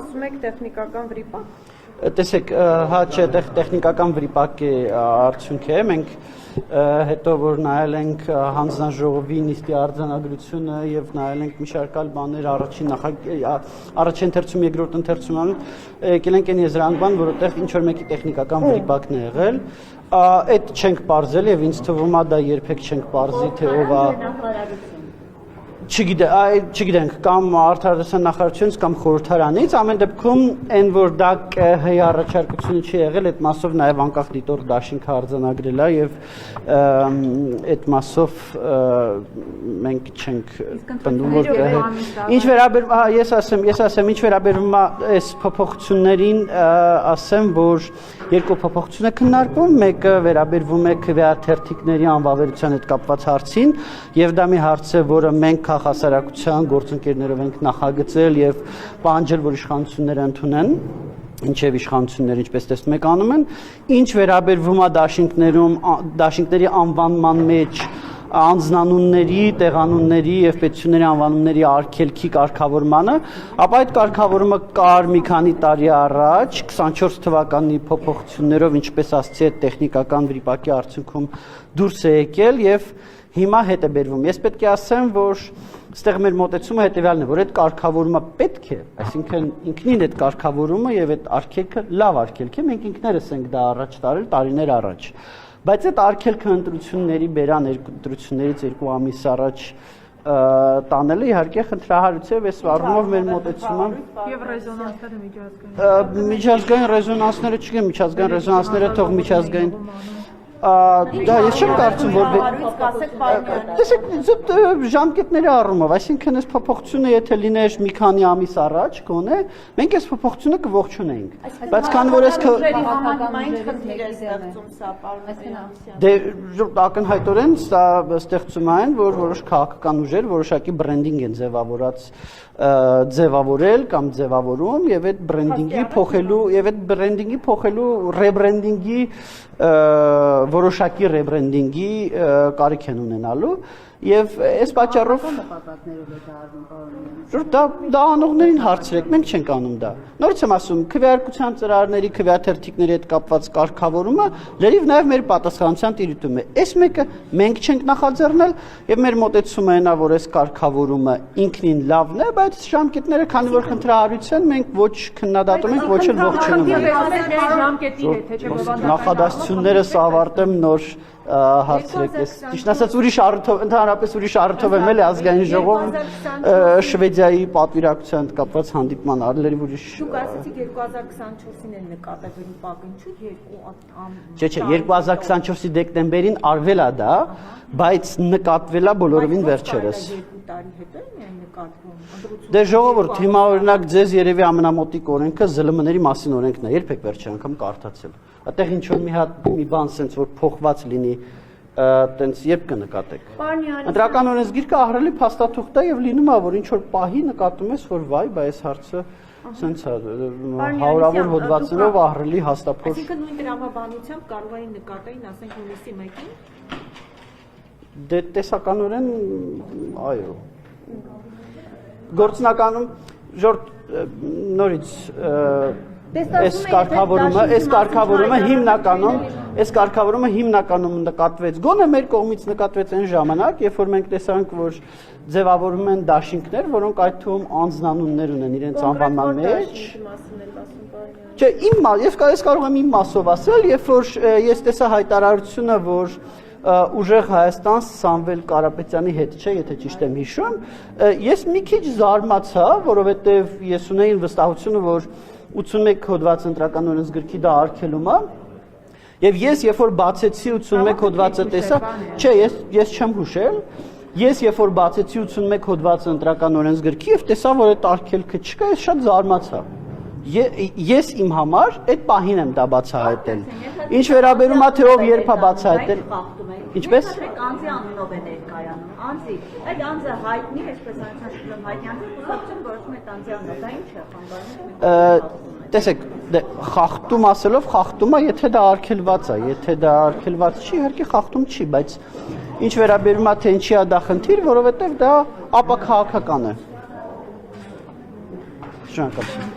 ասում եք տեխնիկական վրիպակ։ Տեսեք, հա չէ, տեխնիկական վրիպակի արդյունք է, մենք հետո որ նայել ենք հանձնաժողովի նիստի արձանագրությունը եւ նայել ենք մի շարք այլ բաներ առաջին ընթերցում, երկրորդ ընթերցում եկել ենք այն եզրանքման, որովհետեւ ինչ որ մեկի տեխնիկական վրիպակն է եղել, այդ չենք բարձել եւ ինձ թվում է դա երբեք չենք բարձի, թե ով է Չգիտենք, կամ արդարության նախարարությունից կամ խորհրդարանից, ամեն դեպքում այն որ դա ԿՀ-ի առաջարկությունը չի եղել, այդ մասով նաև անկախ դիտորդ դաշինքը արձանագրել է եւ այդ մասով մենք չենք պնդում որ ինչ վերաբերում ես ասեմ ինչ վերաբերում է այս փոփոխություններին ասեմ որ երկու փոփոխություն է քննարկվում, մեկը վերաբերվում է քվեաթերթիկների անվավերության հետ կապված հարցին եւ դա մի հարց է, որը մենք հասարակության գործընկերներով ենք նախագծել եւ պահանջել, որ իշխանությունները ընդունեն, ինչեւ իշխանությունները ինչպես տեսնում եք անում են, ինչ վերաբերվում է դաշինքների անվանման մեջ անձնանունների, տեղանունների եւ պետությունների անվանումների արգելքի կարգավորմանը, ապա այդ կարգավորումը կար մի քանի տարի առաջ 24 թվականի փոփոխություններով, ինչպես ասացի, այդ տեխնիկական վրիպակի արդյունքում դուրս է եկել եւ հիմա հետ է բերվում։ Ես պետք է ասեմ, որ այստեղ մեր մոտեցումը հետեւյալն է, որ այդ կարգավորումը պետք է, այսինքն ինքնին այդ կարգավորումը եւ այդ արգելքը լավ արգելք է, մենք ինքներս ենք դա առաջ տարել տարիներ առաջ։ Բայց այդ արգելքը ընտրությունների բերան ընտրություններից 2 ամիս առաջ տանելը իհարկե խնդրահարույց է, այս առումով մեր մոտեցումը եւ ռեզոնանսները միջազգային ռեզոնանսները չգիտեմ, միջազգային ռեզոնանսները թող միջազգային դա ես չեմ կարծում որ տեսեք ժամկետների առումով, այսինքն այս փոփոխությունը եթե լիներ մի քանի ամիս առաջ գոնե, մենք այս փոփոխությունը կողջունեինք, բայց քանի որ այս դե ակնհայտորեն սա ստեղծում է այն, որ որոշ քաղաքական ուժեր որոշակի բրենդինգ են ձևավորել կամ ձևավորում եւ այդ բրենդինգի փոխելու ռեբրենդինգի որոշակի ռեբրենդինգի կարիք են ունենալու եւ այս պատճառով դա անողներին հարցրեք, մենք չենք անում դա։ Նորից եմ ասում, քվեարկության ծրագրերի, քվեաթերթիկների հետ կապված կարգավորումը լրիվ նաեւ մեր պատասխանատվության տիրույթում է։ Այս մեկը մենք չենք նախաձեռնել եւ մեր մոտեցումը այնա, որ այս կարգավորումը ինքնին լավն է, բայց ժամկետները, քանի որ խնդրահարույց են, մենք ոչ քննադատում ենք, ոչ էլ ողջունում ենք։ Նախադասություններս ավարտեմ նոր հարցրեք ես ճիշտ ասած ուրիշ առիթով ընդհանրապես ուրիշ առիթով եմ էլի ազգային ժողովում Շվեդիայի պատվիրակության հետ կապված հանդիպման արել ուրիշ Դուք ասացիք 2024-ին են նկատել վրիպակ, ինչու 2 ամ Չէ, 2024-ի դեկտեմբերին արվել է դա, բայց նկատվել է բոլորովին վերջերս 2 տարի հետո է միայն նկատվում Դե ժողովուրդ, հիմա օրինակ ձեզ երևի ամենամոտիկ օրենքը ԶԼՄ-ների մասին օրենքն է, երբեք վերջի անգամ կարդացել Այդտեղ ինչ որ մի հատ մի բան sense որ փոխված լինի, տենց երբ կնկատեք։ Ընտրական օրենսգիրքը ահռելի փաստաթուղթ է եւ լինում է որ ինչ որ պահի նկատում ես որ վայ, բայց հարցը sense հարյուրավոր հոդվածներով ահռելի հաստափոր։ Այսինքն նույն տրամաբանությամբ կարող էին նկատեին, ասենք հունիսի 1-ին։ Դե տեսականորեն այո։ Գործնականում ժորդ նորից Այս կարգավորումը հիմնականում նկատվեց գոնե մեր կողմից նկատվեց այն ժամանակ, երբ որ մենք տեսանք, որ ձևավորվում են դաշինքներ, որոնք այդ թվում անձնանուններ ունեն իրենց անվանման մեջ։ Չէ, ես կարող եմ իմ մասով ասել, երբ որ ես տեսա հայտարարությունը, որ ուժեղ Հայաստան Սամվել Կարապետյանի հետ չէ, եթե ճիշտ եմ հիշում, ես մի քիչ զարմացա, որովհետև ես ունեի վստահությունը, որ 81 հոդված ընտրական օրենսգրքի դա արգելում է եւ ես երբ որ բացեցի 81 հոդվածը տեսա չէ ես չեմ հուշել ես երբ որ բացեցի 81 հոդվածը ընտրական օրենսգրքի եւ տեսա որ այդ արգելքը չկա ես շատ զարմացա ես իմ համար այդ պահին եմ դա բացահայտել ինչ վերաբերում է թե ով երբ է բացահայտել ինչպես անձի անունով է ներկայանում անձի այդ անձը հայտնի այսպես անցնում հայտնի անձը կուսակցություն որոշում է անձի անունով դա ինչ է խանգարում Տեսեք, խախտում ասելով խախտումը, եթե դա արգելված է, եթե դա արգելված չի, իհարկե խախտում չի, բայց ինչ վերաբերում է թե ինչի է դա խնդիր, որովհետև դա ապաքաղաքական է։ Շնորհակալություն։